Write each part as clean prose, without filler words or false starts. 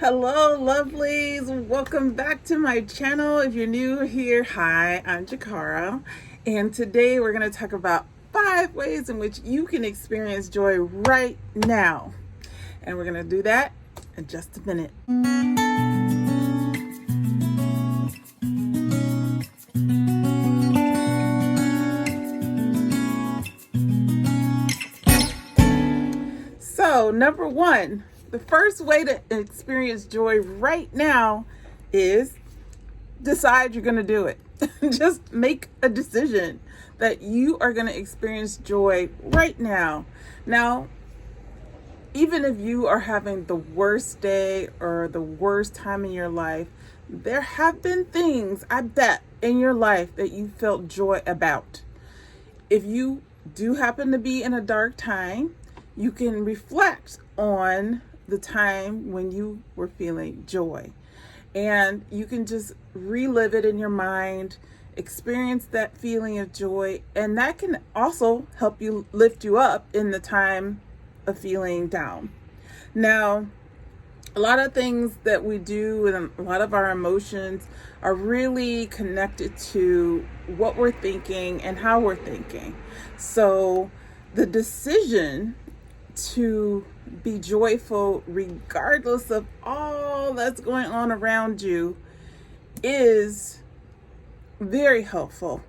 Hello, lovelies. Welcome back to my channel. If you're new here, hi, I'm Jakara. And today we're going to talk about 5 ways in which you can experience joy right now. And we're going to do that in just a minute. So, number 1, the first way to experience joy right now is decide you're going to do it. Just make a decision that you are going to experience joy right now. Now, even if you are having the worst day or the worst time in your life, there have been things, I bet, in your life that you felt joy about. If you do happen to be in a dark time, you can reflect on the time when you were feeling joy. And you can just relive it in your mind, experience that feeling of joy, and that can also help you lift you up in the time of feeling down. Now, a lot of things that we do and a lot of our emotions are really connected to what we're thinking and how we're thinking. So the decision to be joyful regardless of all that's going on around you is very helpful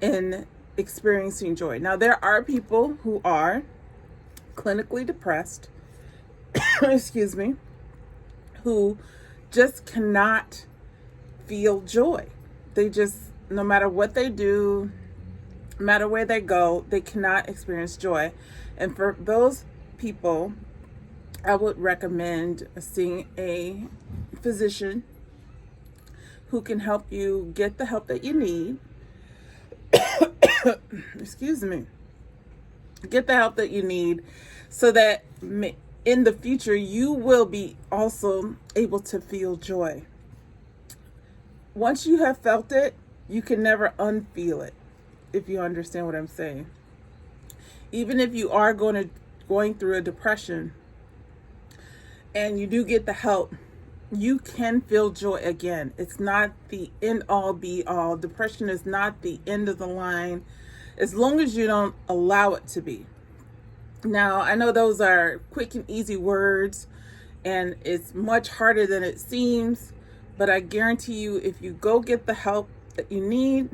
in experiencing joy. Now, there are people who are clinically depressed, excuse me, who just cannot feel joy. They just, no matter what they do, no matter where they go, they cannot experience joy. And for those people, I would recommend seeing a physician who can help you get the help that you need. Excuse me. Get the help that you need so that in the future you will be also able to feel joy. Once you have felt it, you can never unfeel it, if you understand what I'm saying. Even if you are going through a depression and you do get the help, you can feel joy again. It's not the end all be all. Depression is not the end of the line, as long as you don't allow it to be. Now, I know those are quick and easy words, and it's much harder than it seems, but I guarantee you, if you go get the help that you need,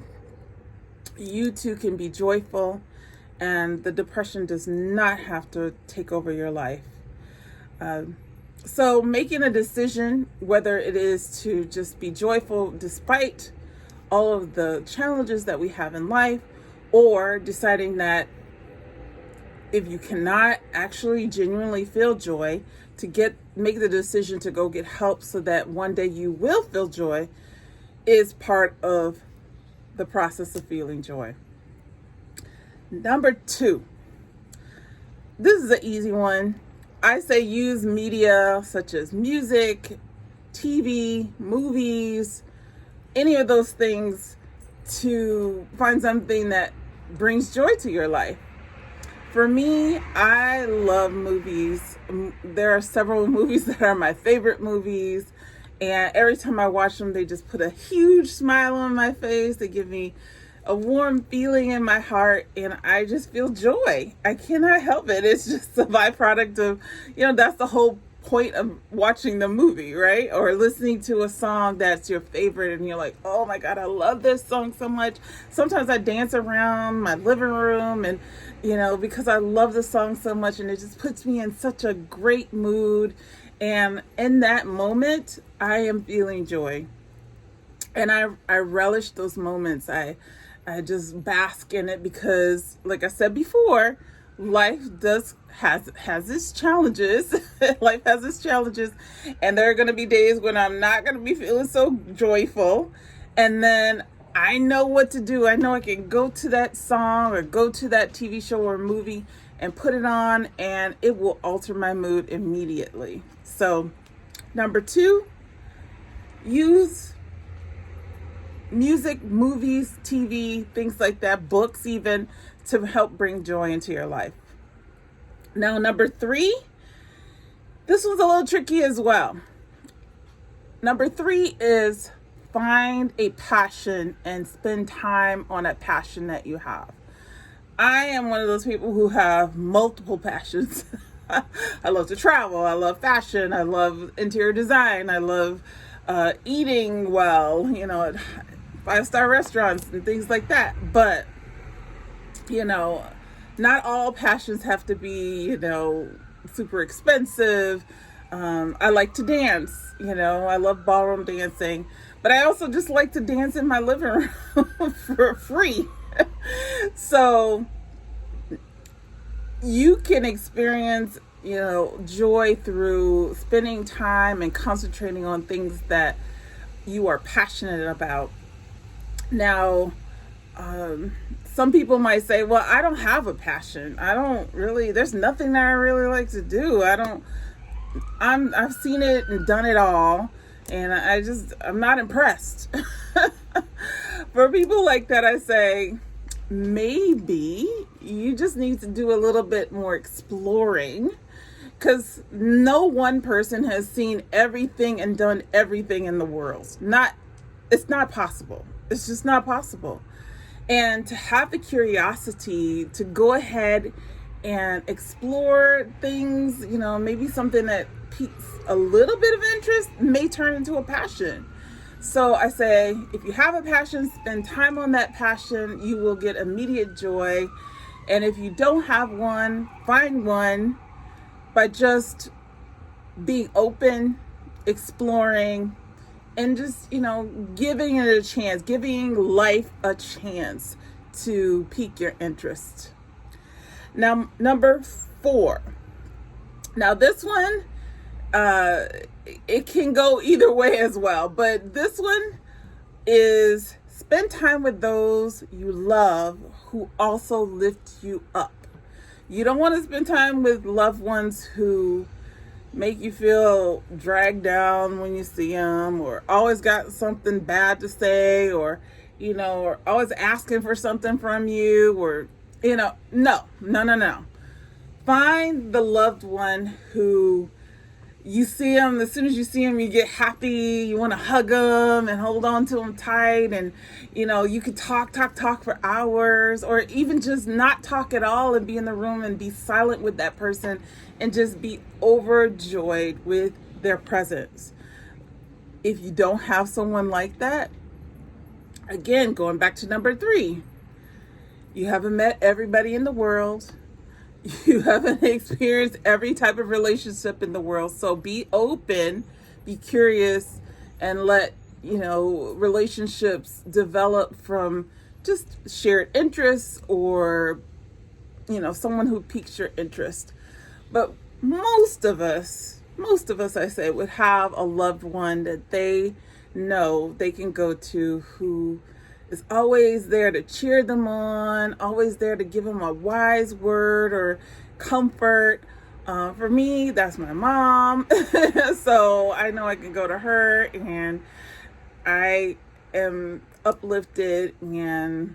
you too can be joyful, and the depression does not have to take over your life. So making a decision, whether it is to just be joyful despite all of the challenges that we have in life, or deciding that if you cannot actually genuinely feel joy, to make the decision to go get help so that one day you will feel joy, is part of the process of feeling joy. Number 2, this is an easy one. I say use media such as music, TV, movies, any of those things to find something that brings joy to your life. For me, I love movies. There are several movies that are my favorite movies, and every time I watch them, they just put a huge smile on my face. They give me a warm feeling in my heart, and I just feel joy. I cannot help it. It's just a byproduct of, that's the whole point of watching the movie, right? Or listening to a song that's your favorite and you're like, oh my God, I love this song so much. Sometimes I dance around my living room and, because I love the song so much, and it just puts me in such a great mood. And in that moment, I am feeling joy. And I relish those moments. I just bask in it because, like I said before, life has its challenges. Life has its challenges, and there are going to be days when I'm not going to be feeling so joyful. And then I know what to do. I know I can go to that song or go to that TV show or movie and put it on, and it will alter my mood immediately. So, number 2, use music, movies, TV, things like that, books even, to help bring joy into your life. Now, number 3, this one's a little tricky as well. Number 3 is find a passion and spend time on a passion that you have. I am one of those people who have multiple passions. I love to travel. I love fashion. I love interior design. I love eating well, at 5-star restaurants and things like that. But, not all passions have to be, super expensive. I like to dance, I love ballroom dancing, but I also just like to dance in my living room for free. So you can experience, joy through spending time and concentrating on things that you are passionate about. Now, some people might say, well, I don't have a passion. There's nothing that I really like to do. I've seen it and done it all, and I'm not impressed. For people like that, I say, maybe you just need to do a little bit more exploring, because no one person has seen everything and done everything in the world. It's not possible. It's just not possible. And to have the curiosity to go ahead and explore things, maybe something that piques a little bit of interest may turn into a passion. So I say, if you have a passion, spend time on that passion. You will get immediate joy. And if you don't have one, find one by just being open, exploring, and just, giving it a chance, giving life a chance to pique your interest. Now, number 4. Now, this one, it can go either way as well, but this one is spend time with those you love who also lift you up. You don't want to spend time with loved ones who make you feel dragged down when you see them, or always got something bad to say, or or always asking for something from you, or no. Find the loved one who you see them, as soon as you see them, you get happy, you want to hug them and hold on to them tight, and you could talk for hours, or even just not talk at all and be in the room and be silent with that person and just be overjoyed with their presence. If you don't have someone like that, again, going back to number 3, you haven't met everybody in the world. You haven't experienced every type of relationship in the world. So be open, be curious, and let, relationships develop from just shared interests, or, someone who piques your interest. But most of us, I say, would have a loved one that they know they can go to, who is always there to cheer them on, always there to give them a wise word or comfort. For me, that's my mom. So I know I can go to her and I am uplifted and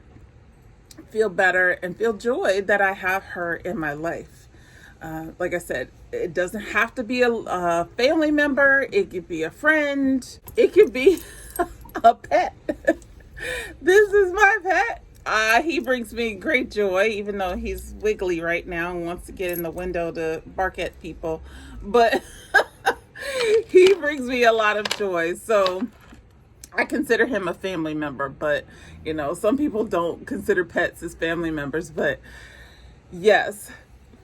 feel better and feel joy that I have her in my life. Like I said, it doesn't have to be a family member. It could be a friend. It could be a pet. This is my pet. He brings me great joy, even though he's wiggly right now and wants to get in the window to bark at people. But he brings me a lot of joy. So I consider him a family member. But, some people don't consider pets as family members. But yes,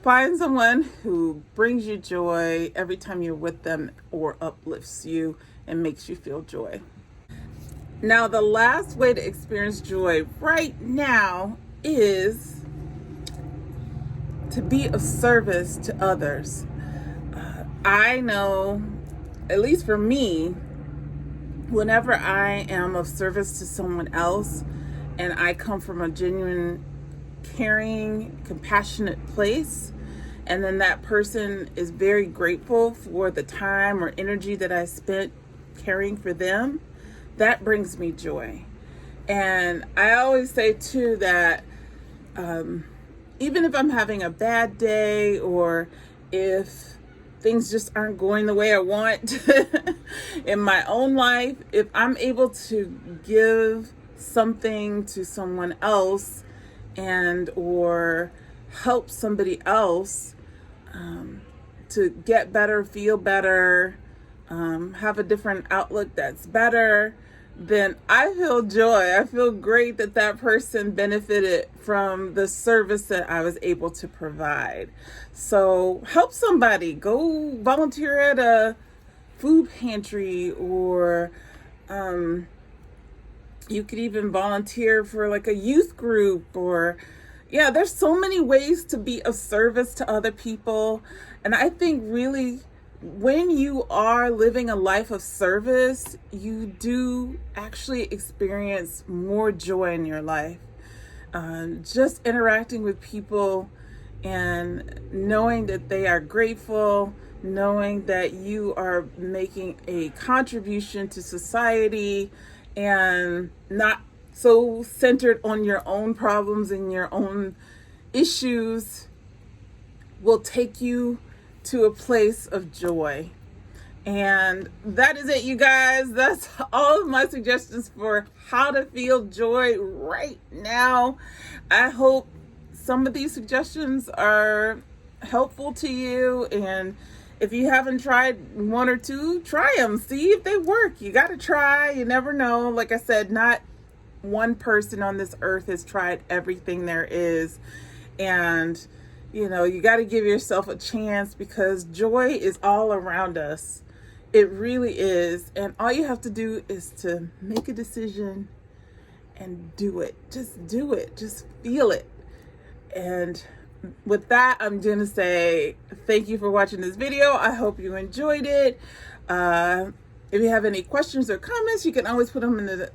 find someone who brings you joy every time you're with them, or uplifts you and makes you feel joy. Now, the last way to experience joy right now is to be of service to others. I know, at least for me, whenever I am of service to someone else and I come from a genuine, caring, compassionate place, and then that person is very grateful for the time or energy that I spent caring for them, that brings me joy. And I always say too that even if I'm having a bad day, or if things just aren't going the way I want in my own life, if I'm able to give something to someone else and or help somebody else to get better, feel better, have a different outlook that's better, then I feel joy. I feel great that that person benefited from the service that I was able to provide. So help somebody. Go volunteer at a food pantry, or you could even volunteer for like a youth group, or yeah, there's so many ways to be of service to other people. And I think really when you are living a life of service, you do actually experience more joy in your life. Just interacting with people and knowing that they are grateful, knowing that you are making a contribution to society and not so centered on your own problems and your own issues, will take you to a place of joy. And that is it, you guys. That's all of my suggestions for how to feel joy right now. I hope some of these suggestions are helpful to you. And if you haven't tried one or two, try them. See if they work. You got to try. You never know. Like I said, not one person on this earth has tried everything there is. And you know, you got to give yourself a chance, because joy is all around us. It really is. And all you have to do is to make a decision and do it. Just do it. Just feel it. And with that, I'm going to say thank you for watching this video. I hope you enjoyed it. If you have any questions or comments, you can always put them in the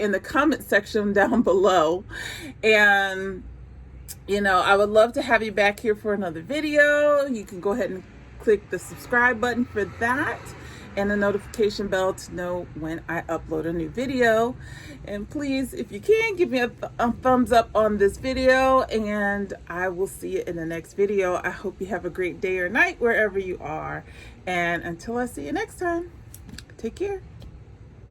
in the comment section down below. And you know, I would love to have you back here for another video. You can go ahead and click the subscribe button for that, and the notification bell to know when I upload a new video. And please, if you can, give me a thumbs up on this video, and I will see you in the next video. I hope you have a great day or night wherever you are. And until I see you next time, take care.